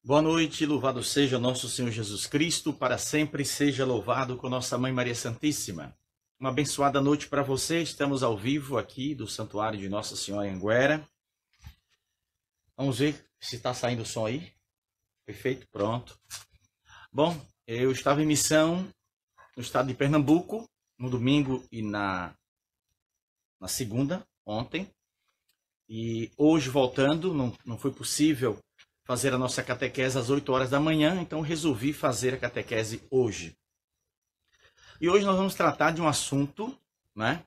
Boa noite, louvado seja nosso Senhor Jesus Cristo, para sempre seja louvado com nossa Mãe Maria Santíssima. Uma abençoada noite para você, estamos ao vivo aqui do Santuário de Nossa Senhora em Anguera. Vamos ver se está saindo o som aí. Perfeito, pronto. Bom, eu estava em missão no estado de Pernambuco, no domingo e na segunda, ontem. E hoje voltando, não foi possível fazer a nossa catequese às 8 horas da manhã, então resolvi fazer a catequese hoje. E hoje nós vamos tratar de um assunto, né?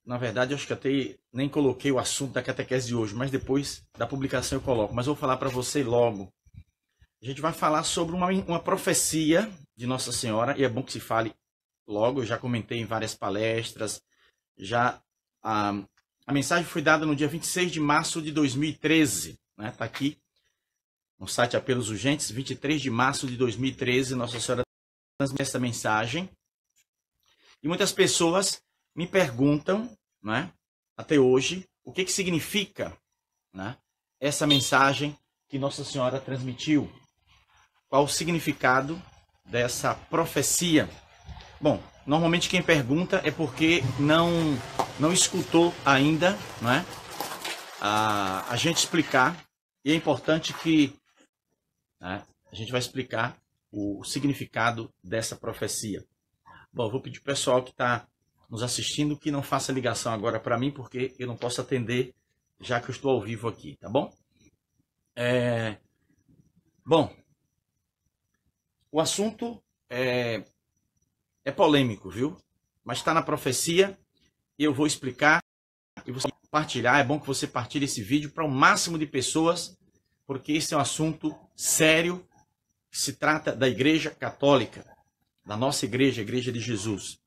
Na verdade, acho que até nem coloquei o assunto da catequese de hoje, mas depois da publicação eu coloco. Mas eu vou falar para você logo. A gente vai falar sobre uma profecia de Nossa Senhora, e é bom que se fale logo. Eu já comentei em várias palestras, a mensagem foi dada no dia 26 de março de 2013, né? Está aqui no site Apelos Urgentes, 23 de março de 2013, Nossa Senhora transmitiu essa mensagem. E muitas pessoas me perguntam, né, até hoje, o que significa, né, essa mensagem que Nossa Senhora transmitiu. Qual o significado dessa profecia? Bom, normalmente quem pergunta é porque não escutou ainda, né, a gente explicar, e é importante que, né, a gente vai explicar o significado dessa profecia. Bom, eu vou pedir para o pessoal que está nos assistindo que não faça ligação agora para mim, porque eu não posso atender, já que eu estou ao vivo aqui, tá bom? Bom, o assunto é polêmico, viu? Mas está na profecia e eu vou explicar e você compartilhar. É bom que você partilhe esse vídeo para o máximo de pessoas, porque esse é um assunto sério. Se trata da Igreja Católica, da nossa igreja, a Igreja de Jesus.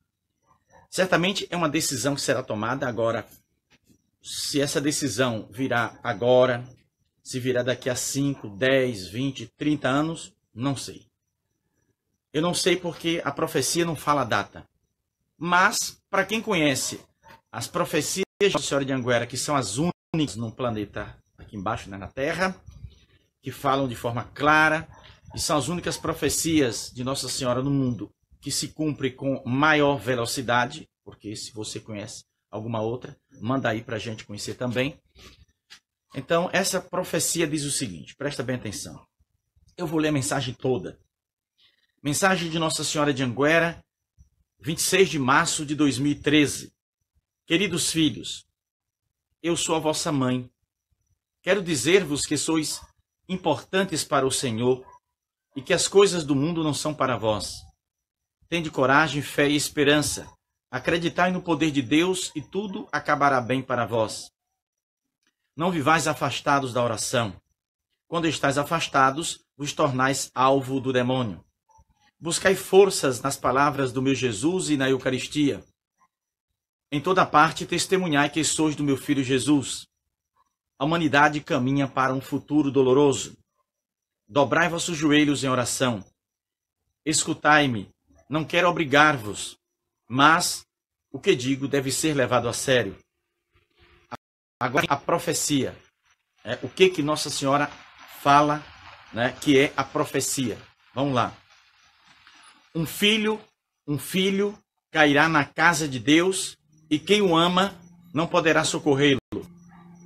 Certamente é uma decisão que será tomada agora. Se essa decisão virá agora, se virá daqui a 5, 10, 20, 30 anos, não sei. Eu não sei porque a profecia não fala a data. Mas, para quem conhece as profecias de Nossa Senhora de Anguera, que são as únicas no planeta, aqui embaixo, né, na Terra, que falam de forma clara, e são as únicas profecias de Nossa Senhora no mundo que se cumpre com maior velocidade, porque se você conhece alguma outra, manda aí para a gente conhecer também. Então, essa profecia diz o seguinte, presta bem atenção. Eu vou ler a mensagem toda. Mensagem de Nossa Senhora de Anguera, 26 de março de 2013. Queridos filhos, eu sou a vossa mãe. Quero dizer-vos que sois importantes para o Senhor e que as coisas do mundo não são para vós. Tende coragem, fé e esperança. Acreditai no poder de Deus e tudo acabará bem para vós. Não vivais afastados da oração. Quando estáis afastados, vos tornais alvo do demônio. Buscai forças nas palavras do meu Jesus e na Eucaristia. Em toda parte testemunhai que sois do meu Filho Jesus. A humanidade caminha para um futuro doloroso. Dobrai vossos joelhos em oração. Escutai-me, não quero obrigar-vos, mas o que digo deve ser levado a sério. Agora a profecia. O que Nossa Senhora fala, né, que é a profecia. Vamos lá. Um filho cairá na casa de Deus e quem o ama não poderá socorrê-lo.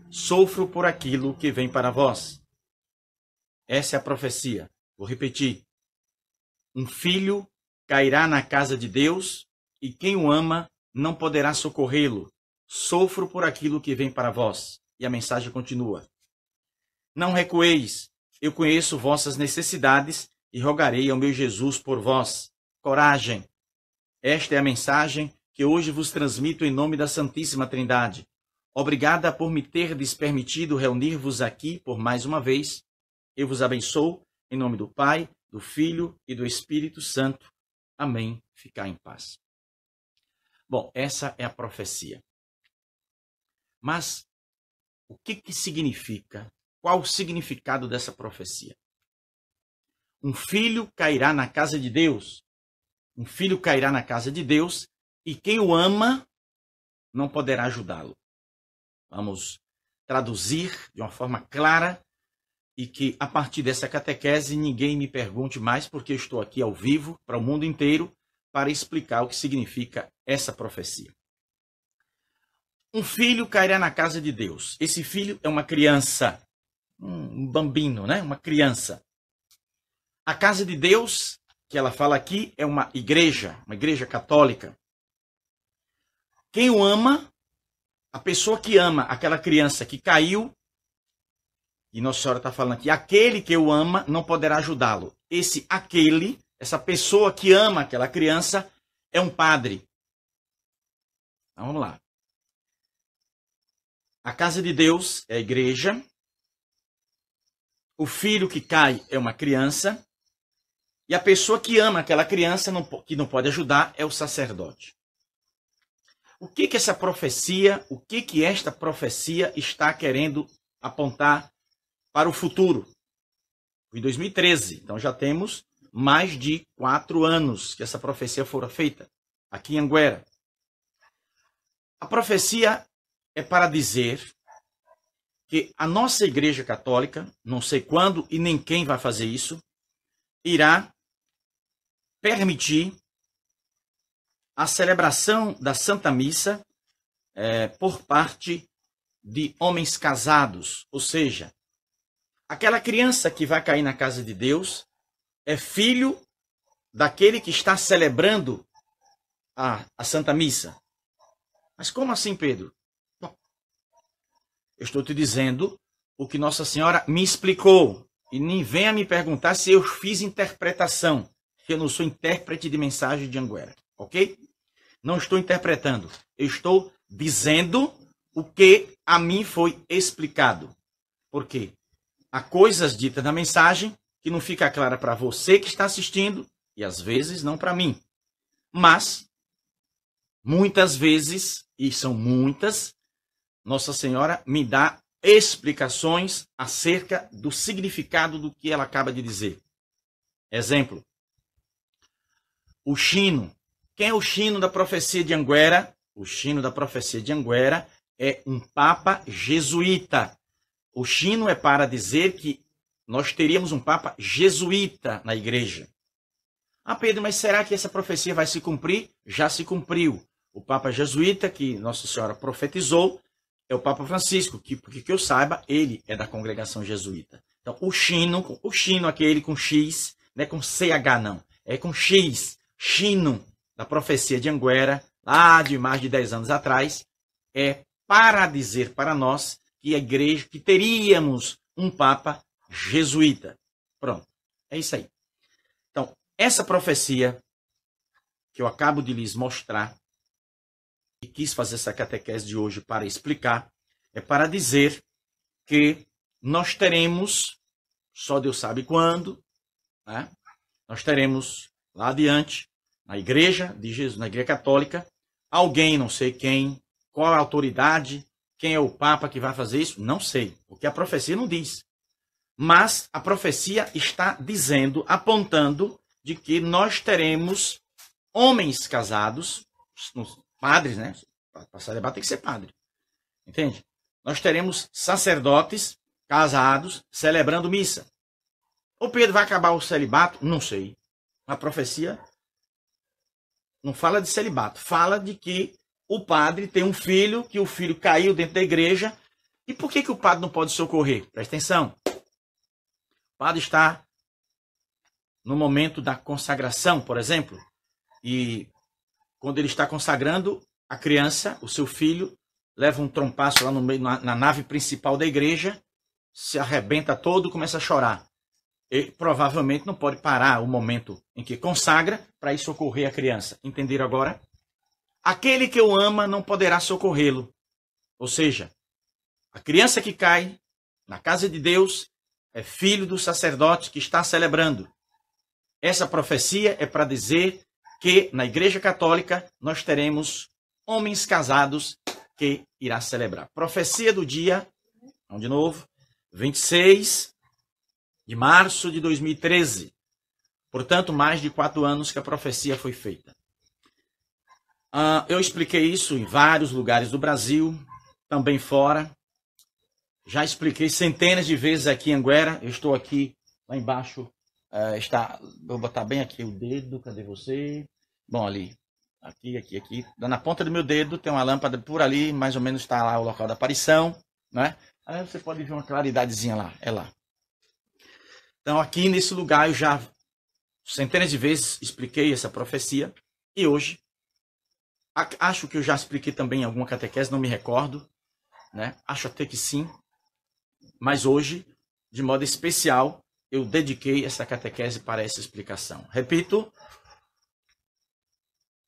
Sofro por aquilo que vem para vós. Essa é a profecia. Vou repetir. Um filho cairá na casa de Deus e quem o ama não poderá socorrê-lo. Sofro por aquilo que vem para vós. E a mensagem continua. Não recueis. Eu conheço vossas necessidades e rogarei ao meu Jesus por vós. Coragem. Esta é a mensagem que hoje vos transmito em nome da Santíssima Trindade. Obrigada por me terdes permitido reunir-vos aqui por mais uma vez. Eu vos abençoo em nome do Pai, do Filho e do Espírito Santo. Amém. Ficai em paz. Bom, essa é a profecia. Mas o que significa? Qual o significado dessa profecia? Um filho cairá na casa de Deus. Um filho cairá na casa de Deus e quem o ama não poderá ajudá-lo. Vamos traduzir de uma forma clara e que a partir dessa catequese ninguém me pergunte mais, porque eu estou aqui ao vivo para o mundo inteiro para explicar o que significa essa profecia. Um filho cairá na casa de Deus. Esse filho é uma criança, um bambino, né? Uma criança. A casa de Deus, que ela fala aqui, é uma igreja católica. Quem o ama, a pessoa que ama aquela criança que caiu, e Nossa Senhora está falando aqui, aquele que o ama não poderá ajudá-lo. Essa pessoa que ama aquela criança é um padre. Então, vamos lá. A casa de Deus é a igreja. O filho que cai é uma criança. E a pessoa que ama aquela criança, que não pode ajudar, é o sacerdote. O que essa profecia, o que esta profecia está querendo apontar para o futuro? Em 2013, então já temos mais de 4 anos que essa profecia fora feita aqui em Anguera. A profecia é para dizer que a nossa Igreja Católica, não sei quando e nem quem vai fazer isso, irá permitir a celebração da Santa Missa por parte de homens casados. Ou seja, aquela criança que vai cair na casa de Deus é filho daquele que está celebrando a Santa Missa. Mas como assim, Pedro? Bom, eu estou te dizendo o que Nossa Senhora me explicou. E nem venha me perguntar se eu fiz interpretação. Eu não sou intérprete de mensagem de Anguera, ok? Não estou interpretando. Eu estou dizendo o que a mim foi explicado. Por quê? Há coisas ditas na mensagem que não fica clara para você que está assistindo e às vezes não para mim. Mas, muitas vezes, e são muitas, Nossa Senhora me dá explicações acerca do significado do que ela acaba de dizer. Exemplo. O Chino. Quem é o Chino da profecia de Anguera? O Chino da profecia de Anguera é um Papa jesuíta. O Chino é para dizer que nós teríamos um Papa jesuíta na igreja. Ah, Pedro, mas será que essa profecia vai se cumprir? Já se cumpriu. O Papa jesuíta que Nossa Senhora profetizou é o Papa Francisco, porque que eu saiba, ele é da congregação jesuíta. Então, o Chino, aquele com X, não é com CH não, é com X. Chino, da profecia de Anguera, lá de mais de 10 anos atrás, é para dizer para nós que a igreja, que teríamos um Papa jesuíta. Pronto, é isso aí. Então, essa profecia que eu acabo de lhes mostrar, e quis fazer essa catequese de hoje para explicar, é para dizer que nós teremos, só Deus sabe quando, né? Nós teremos lá adiante, na igreja de Jesus, na igreja católica, alguém, não sei quem, qual a autoridade, quem é o Papa que vai fazer isso, não sei, porque a profecia não diz. Mas a profecia está dizendo, apontando, de que nós teremos homens casados, padres, né? Para celebrar tem que ser padre. Entende? Nós teremos sacerdotes casados celebrando missa. O Pedro vai acabar o celibato? Não sei. A profecia não fala de celibato. Fala de que o padre tem um filho, que o filho caiu dentro da igreja. E por que o padre não pode socorrer? Presta atenção. O padre está no momento da consagração, por exemplo. E quando ele está consagrando, a criança, o seu filho, leva um trompaço lá no meio, na nave principal da igreja, se arrebenta todo e começa a chorar. Ele provavelmente não pode parar o momento em que consagra para ir socorrer a criança. Entenderam agora? Aquele que o ama não poderá socorrê-lo. Ou seja, a criança que cai na casa de Deus é filho do sacerdote que está celebrando. Essa profecia é para dizer que na Igreja Católica nós teremos homens casados que irá celebrar. Profecia do dia, vamos de novo, 26 de março de 2013. Portanto, mais de 4 anos que a profecia foi feita. Eu expliquei isso em vários lugares do Brasil, também fora. Já expliquei centenas de vezes aqui em Anguera. Eu estou aqui, lá embaixo, vou botar bem aqui o dedo, cadê você? Bom, ali, aqui. Na ponta do meu dedo tem uma lâmpada por ali, mais ou menos está lá o local da aparição, né? Aí você pode ver uma claridadezinha lá, é lá. Então aqui nesse lugar eu já centenas de vezes expliquei essa profecia e hoje acho que eu já expliquei também em alguma catequese, não me recordo, né? Acho até que sim, mas hoje, de modo especial, eu dediquei essa catequese para essa explicação. Repito,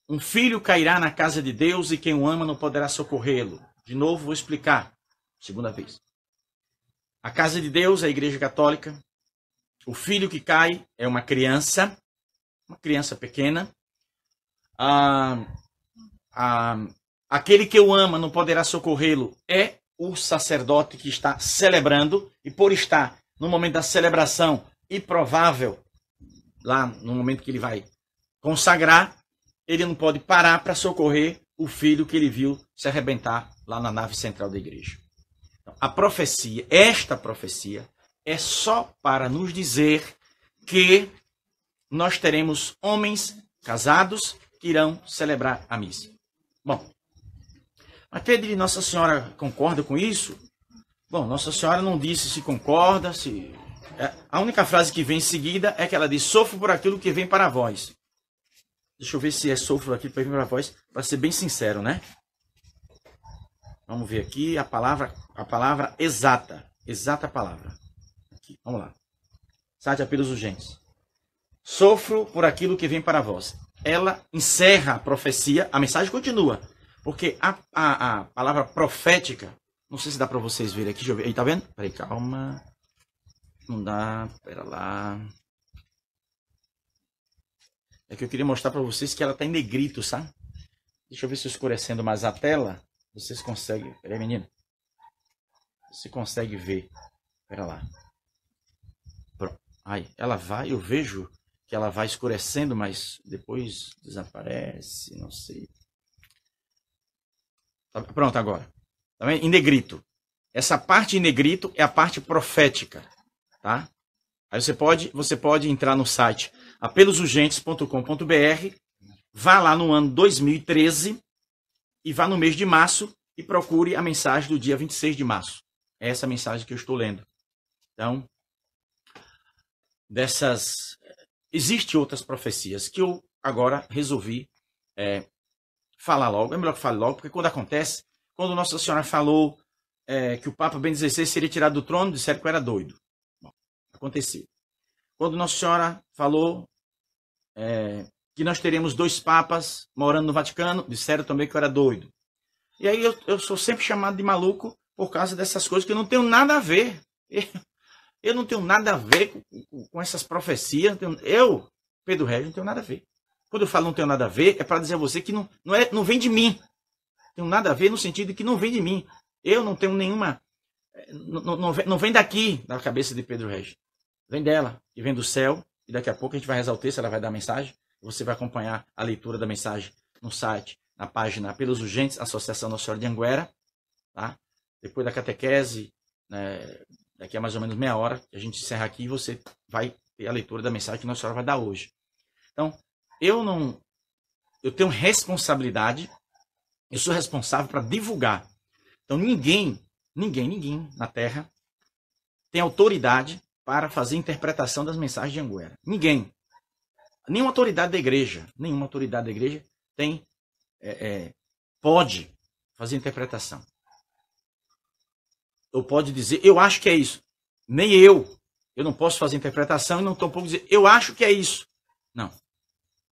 um filho cairá na casa de Deus e quem o ama não poderá socorrê-lo. De novo, vou explicar, segunda vez. A casa de Deus é a Igreja Católica. O filho que cai é uma criança pequena. Aquele que o ama não poderá socorrê-lo é o sacerdote que está celebrando, e por estar no momento da celebração improvável, lá no momento que ele vai consagrar, ele não pode parar para socorrer o filho que ele viu se arrebentar lá na nave central da igreja. Então, esta profecia, é só para nos dizer que nós teremos homens casados que irão celebrar a missa. Bom, mas Pedro, Nossa Senhora concorda com isso? Bom, Nossa Senhora não disse se concorda, a única frase que vem em seguida é que ela diz: sofro por aquilo que vem para vós. Deixa eu ver se é sofro por aquilo que vem para vós, para ser bem sincero, né? Vamos ver aqui a palavra exata palavra. Aqui, vamos lá. Site apelos urgentes. Sofro por aquilo que vem para vós. Ela encerra a profecia, a mensagem continua. Porque a palavra profética, não sei se dá para vocês verem aqui, deixa eu ver. Aí, tá vendo? Peraí, calma. Não dá, pera lá. É que eu queria mostrar para vocês que ela tá em negrito, sabe? Deixa eu ver se escurecendo mais a tela, vocês conseguem. Peraí, menino. Você consegue ver. Pera lá. Pronto. Aí, ela vai, eu vejo que ela vai escurecendo, mas depois desaparece, não sei. Pronto, agora. Tá vendo? Em negrito. Essa parte em negrito é a parte profética, tá? Aí você pode entrar no site apelosurgentes.com.br, vá lá no ano 2013 e vá no mês de março e procure a mensagem do dia 26 de março. É essa mensagem que eu estou lendo. Então, existem outras profecias que eu agora resolvi falar logo. É melhor que fale logo, porque quando Nossa Senhora falou que o Papa Bento XVI seria tirado do trono, disseram que eu era doido. Bom, aconteceu. Quando Nossa Senhora falou que nós teremos 2 papas morando no Vaticano, disseram também que eu era doido. E aí eu sou sempre chamado de maluco por causa dessas coisas que eu não tenho nada a ver. Eu não tenho nada a ver com essas profecias. Eu, Pedro Regis, não tenho nada a ver. Quando eu falo não tenho nada a ver, é para dizer a você que não vem de mim. Tenho nada a ver no sentido de que não vem de mim. Eu não tenho nenhuma... Não vem daqui, da cabeça de Pedro Regis. Vem dela, e vem do céu. E daqui a pouco a gente vai rezar o texto, ela vai dar a mensagem. Você vai acompanhar a leitura da mensagem no site, na página Apelos Urgentes, Associação Nossa Senhora de Anguera. Tá? Depois da catequese, daqui a mais ou menos meia hora, a gente encerra aqui e você vai ter a leitura da mensagem que Nossa Senhora vai dar hoje. Então, eu tenho responsabilidade, eu sou responsável para divulgar. Então, ninguém na Terra tem autoridade para fazer interpretação das mensagens de Anguera. Ninguém. Nenhuma autoridade da igreja pode fazer interpretação. Ou pode dizer, eu acho que é isso. Nem eu não posso fazer interpretação e não estou pouco dizer, eu acho que é isso. Não.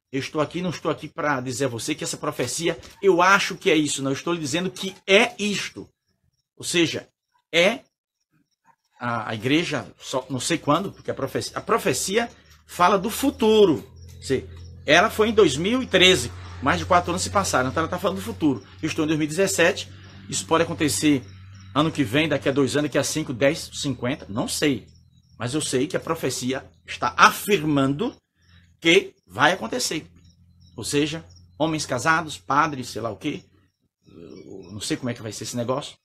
Não estou aqui para dizer a você que essa profecia, eu acho que é isso. Não, eu estou lhe dizendo que é isto. Ou seja, a igreja, só não sei quando, porque a profecia fala do futuro. Ela foi em 2013, mais de 4 anos se passaram, então ela está falando do futuro. Eu estou em 2017, isso pode acontecer ano que vem, daqui a 2 anos, daqui a 5, 10, 50, não sei. Mas eu sei que a profecia está afirmando que vai acontecer. Ou seja, homens casados, padres, sei lá o quê, não sei como é que vai ser esse negócio,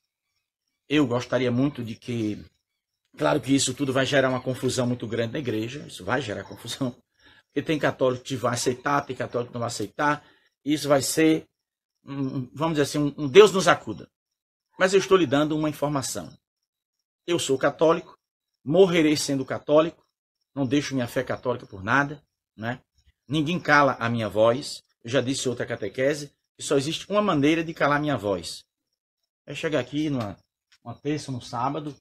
eu gostaria muito de que... Claro que isso tudo vai gerar uma confusão muito grande na igreja, isso vai gerar confusão, porque tem católico que vai aceitar, tem católico que não vai aceitar, isso vai ser, vamos dizer assim, um Deus nos acuda. Mas eu estou lhe dando uma informação. Eu sou católico, morrerei sendo católico, não deixo minha fé católica por nada, né? Ninguém cala a minha voz. Eu já disse em outra catequese que só existe uma maneira de calar minha voz. É chegar aqui numa terça, no sábado,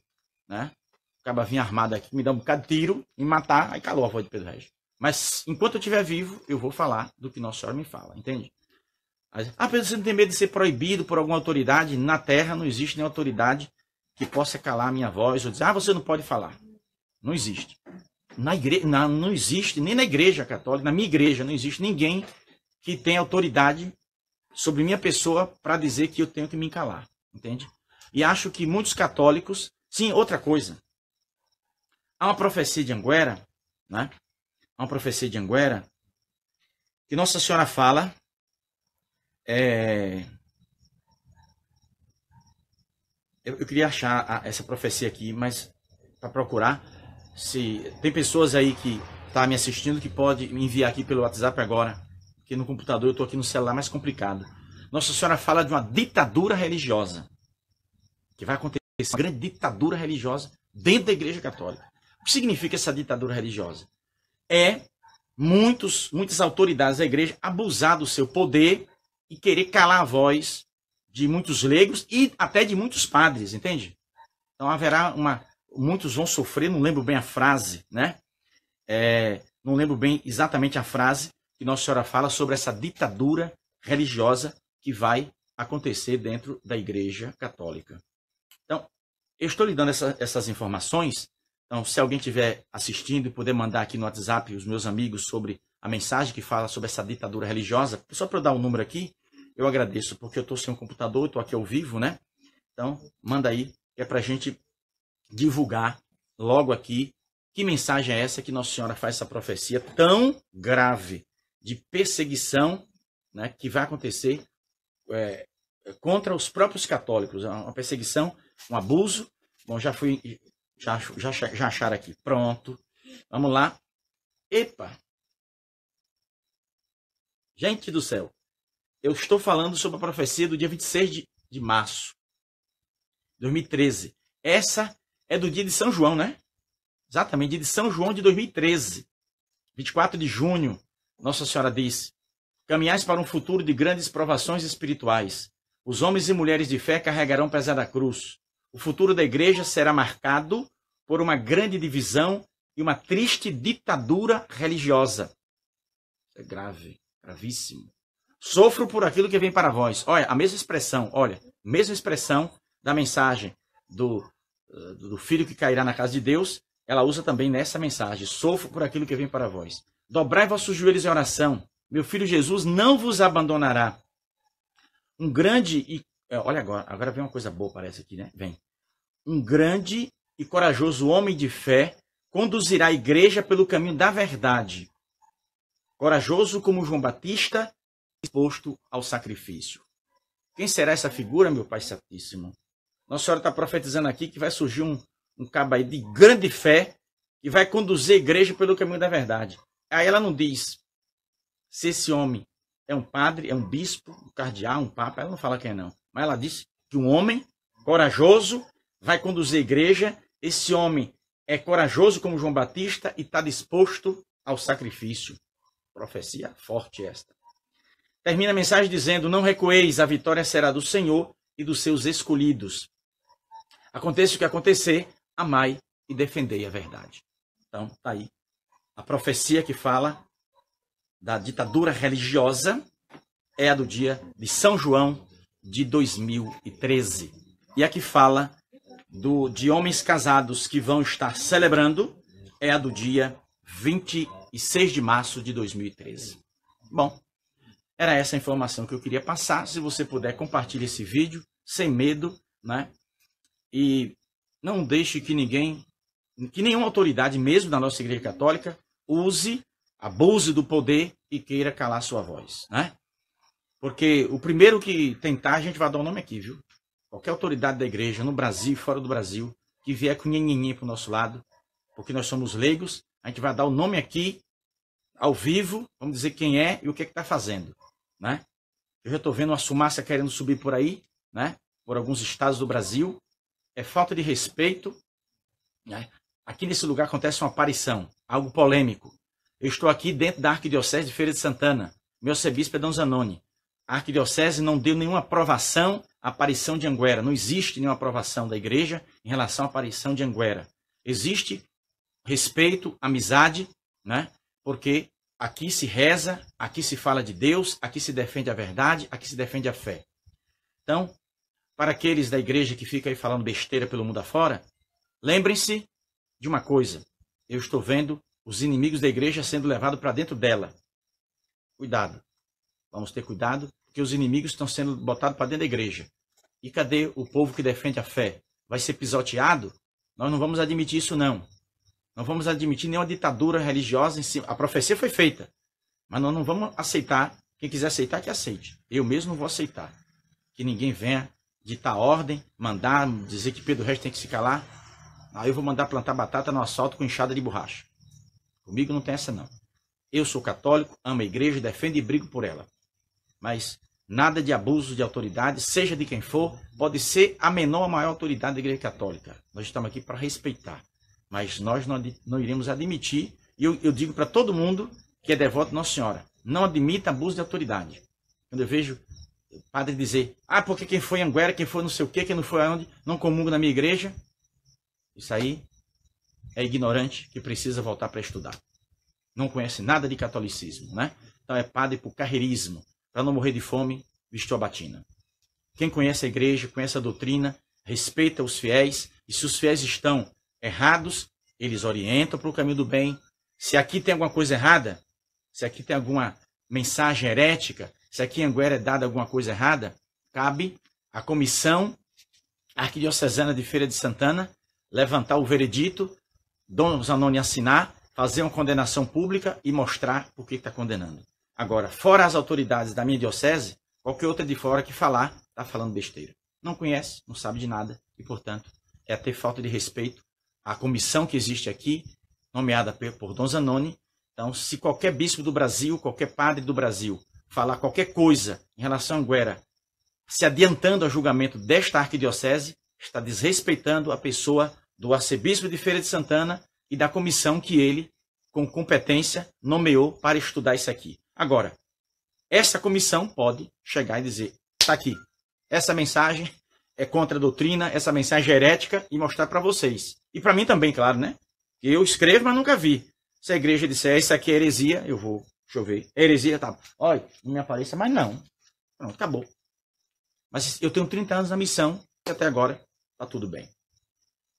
né? Acaba vir armado aqui, me dá um bocado de tiro, me matar, aí calou a voz de Pedro Regis. Mas enquanto eu estiver vivo, eu vou falar do que Nossa Senhora me fala, entende? Pedro, você não tem medo de ser proibido por alguma autoridade? Na Terra não existe nenhuma autoridade que possa calar a minha voz ou dizer, você não pode falar. Não existe. Não existe, nem na igreja católica, na minha igreja, não existe ninguém que tenha autoridade sobre minha pessoa para dizer que eu tenho que me calar, entende? E acho que muitos católicos... Sim, outra coisa. Há uma profecia de Anguera, né? Há uma profecia de Anguera que Nossa Senhora fala... Eu queria achar essa profecia aqui, mas para procurar, se tem pessoas aí que estão me assistindo que pode me enviar aqui pelo WhatsApp agora, porque no computador eu estou aqui no celular, mais complicado. Nossa Senhora fala de uma ditadura religiosa, que vai acontecer, uma grande ditadura religiosa dentro da Igreja Católica. O que significa essa ditadura religiosa? É muitas autoridades da igreja abusar do seu poder e querer calar a voz de muitos leigos e até de muitos padres, entende? Então haverá muitos vão sofrer, não lembro bem a frase, né? Não lembro bem exatamente a frase que Nossa Senhora fala sobre essa ditadura religiosa que vai acontecer dentro da Igreja Católica. Então, eu estou lhe dando essas informações. Então, se alguém estiver assistindo e puder mandar aqui no WhatsApp os meus amigos sobre a mensagem que fala sobre essa ditadura religiosa, só para eu dar um número aqui, eu agradeço, porque eu estou sem um computador, estou aqui ao vivo, né? Então, manda aí, que é para a gente divulgar logo aqui que mensagem é essa que Nossa Senhora faz essa profecia tão grave de perseguição, né, que vai acontecer contra os próprios católicos. Uma perseguição, um abuso. Bom, já acharam aqui. Pronto. Vamos lá. Epa! Gente do céu. Eu estou falando sobre a profecia do dia 26 de março de 2013. Essa é do dia de São João, né? Exatamente, dia de São João de 2013. 24 de junho, Nossa Senhora diz: caminhais para um futuro de grandes provações espirituais. Os homens e mulheres de fé carregarão pesada cruz. O futuro da igreja será marcado por uma grande divisão e uma triste ditadura religiosa. É grave, gravíssimo. Sofro por aquilo que vem para vós. Olha, a mesma expressão, mesma expressão da mensagem do filho que cairá na casa de Deus, ela usa também nessa mensagem. Sofro por aquilo que vem para vós. Dobrai vossos joelhos em oração. Meu filho Jesus não vos abandonará. Um grande olha agora vem uma coisa boa, parece aqui, né? Vem. Um grande e corajoso homem de fé conduzirá a igreja pelo caminho da verdade. Corajoso como João Batista, disposto ao sacrifício. Quem será essa figura, meu Pai Santíssimo? Nossa Senhora está profetizando aqui que vai surgir um cabo aí de grande fé que vai conduzir a igreja pelo caminho da verdade. Aí ela não diz se esse homem é um padre, é um bispo, um cardeal, um papa, ela não fala quem é não. Mas ela disse que um homem corajoso vai conduzir a igreja. Esse homem é corajoso como João Batista e está disposto ao sacrifício. Profecia forte esta. Termina a mensagem dizendo: não recueis, a vitória será do Senhor e dos seus escolhidos. Aconteça o que acontecer, amai e defendei a verdade. Então, tá aí. A profecia que fala da ditadura religiosa é a do dia de São João de 2013. E a que fala de homens casados que vão estar celebrando é a do dia 26 de março de 2013. Bom, era essa a informação que eu queria passar. Se você puder, compartilhe esse vídeo sem medo, né? E não deixe que nenhuma autoridade, mesmo da nossa Igreja Católica, abuse do poder e queira calar sua voz, né? Porque o primeiro que tentar, a gente vai dar o nome aqui, viu? qualquer autoridade da igreja, no Brasil e fora do Brasil, que vier com nhenhenhen para o nosso lado, porque nós somos leigos, a gente vai dar o nome aqui, ao vivo, vamos dizer quem é e o que está fazendo, né? Eu já estou vendo uma fumaça querendo subir por aí, né? Por alguns estados do Brasil. É falta de respeito, né? Aqui nesse lugar acontece uma aparição, algo polêmico. Eu estou aqui dentro da Arquidiocese de Feira de Santana. Meu arcebispo é Dom Zanoni. A Arquidiocese não deu nenhuma aprovação à aparição de Anguera. Não existe nenhuma aprovação da igreja em relação à aparição de Anguera. Existe respeito, amizade, né? Porque aqui se reza, aqui se fala de Deus, aqui se defende a verdade, aqui se defende a fé. Então, para aqueles da igreja que ficam aí falando besteira pelo mundo afora, lembrem-se de uma coisa. Eu estou vendo os inimigos da igreja sendo levados para dentro dela. Cuidado. Vamos ter cuidado, porque os inimigos estão sendo botados para dentro da igreja. E cadê o povo que defende a fé? Vai ser pisoteado? Nós não vamos admitir isso, não. Não vamos admitir nenhuma ditadura religiosa em cima. A profecia foi feita, mas nós não vamos aceitar. Quem quiser aceitar, que aceite. Eu mesmo não vou aceitar. Que ninguém venha ditar ordem, mandar, dizer que Pedro Reis tem que se calar. Aí eu vou mandar plantar batata no asfalto com enxada de borracha. Comigo não tem essa, não. Eu sou católico, amo a igreja, defendo e brigo por ela. Mas nada de abuso de autoridade, seja de quem for, pode ser a menor ou a maior autoridade da igreja católica. Nós estamos aqui para respeitar. Mas nós não iremos admitir, e eu digo para todo mundo que é devoto de Nossa Senhora, não admita abuso de autoridade. Quando eu vejo o padre dizer, porque quem foi em Anguera, quem foi não sei o quê, quem não foi aonde, não comunga na minha igreja, isso aí é ignorante que precisa voltar para estudar. Não conhece nada de catolicismo, né? Então é padre por carreirismo, para não morrer de fome, vestiu a batina. Quem conhece a igreja, conhece a doutrina, respeita os fiéis, e se os fiéis estão errados, eles orientam para o caminho do bem. Se aqui tem alguma coisa errada, se aqui tem alguma mensagem herética, se aqui em Anguera é dada alguma coisa errada, cabe à comissão arquidiocesana de Feira de Santana levantar o veredito, Dom Zanoni assinar, fazer uma condenação pública e mostrar por que está condenando. Agora, fora as autoridades da minha diocese, qualquer outra de fora que falar, está falando besteira. Não conhece, não sabe de nada e, portanto, é ter falta de respeito à comissão que existe aqui, nomeada por Dom Zanoni. Então, se qualquer bispo do Brasil, qualquer padre do Brasil, falar qualquer coisa em relação a Anguera, se adiantando ao julgamento desta arquidiocese, está desrespeitando a pessoa do arcebispo de Feira de Santana e da comissão que ele, com competência, nomeou para estudar isso aqui. Agora, essa comissão pode chegar e dizer, está aqui, essa mensagem é contra a doutrina, essa mensagem é herética, e mostrar para vocês. E para mim também, claro, né? Eu escrevo, mas nunca vi. Se a igreja disser, isso aqui é heresia, eu vou, deixa eu ver, heresia, tá, olha, não me apareça, mas não. Pronto, acabou. Mas eu tenho 30 anos na missão, e até agora está tudo bem.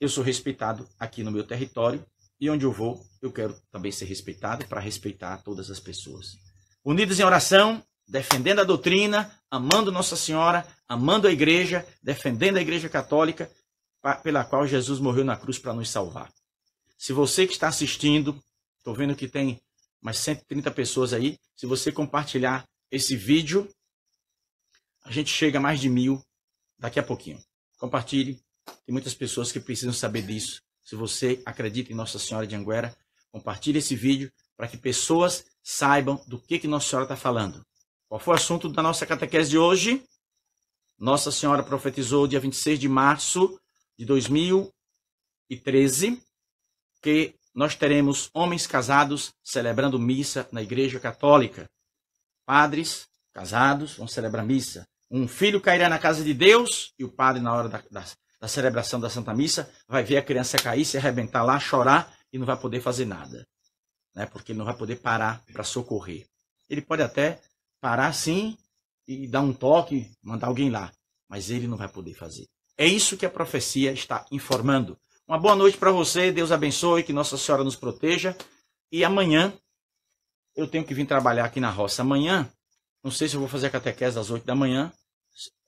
Eu sou respeitado aqui no meu território, e onde eu vou, eu quero também ser respeitado para respeitar todas as pessoas. Unidos em oração, defendendo a doutrina, amando Nossa Senhora, amando a igreja, defendendo a igreja católica, pela qual Jesus morreu na cruz para nos salvar. Se você que está assistindo, estou vendo que tem mais 130 pessoas aí, se você compartilhar esse vídeo, a gente chega a mais de 1000 daqui a pouquinho. Compartilhe, tem muitas pessoas que precisam saber disso. Se você acredita em Nossa Senhora de Anguera, compartilhe esse vídeo para que pessoas saibam do que Nossa Senhora está falando. Qual foi o assunto da nossa catequese de hoje? Nossa Senhora profetizou dia 26 de março de 2013 que nós teremos homens casados celebrando missa na Igreja Católica. Padres casados vão celebrar missa. Um filho cairá na casa de Deus e o padre, na hora da celebração da Santa Missa, vai ver a criança cair, se arrebentar lá, chorar e não vai poder fazer nada, né? Porque ele não vai poder parar para socorrer. Ele pode até parar sim e dar um toque, mandar alguém lá, mas ele não vai poder fazer. É isso que a profecia está informando. Uma boa noite para você, Deus abençoe, que Nossa Senhora nos proteja. E amanhã eu tenho que vir trabalhar aqui na roça. Amanhã, não sei se eu vou fazer a catequese às 8 da manhã,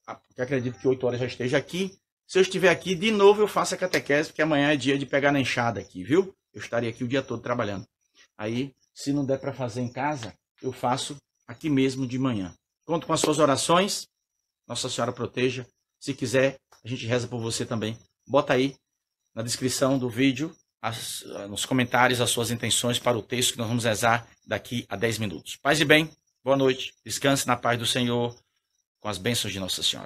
porque acredito que 8 horas já esteja aqui. Se eu estiver aqui, de novo eu faço a catequese, porque amanhã é dia de pegar na enxada aqui, viu? Eu estarei aqui o dia todo trabalhando. Aí, se não der para fazer em casa, eu faço aqui mesmo de manhã. Conto com as suas orações. Nossa Senhora proteja. Se quiser a gente reza por você também. Bota aí na descrição do vídeo, nos comentários, as suas intenções para o texto que nós vamos rezar daqui a 10 minutos. Paz e bem, boa noite, descanse na paz do Senhor, com as bênçãos de Nossa Senhora.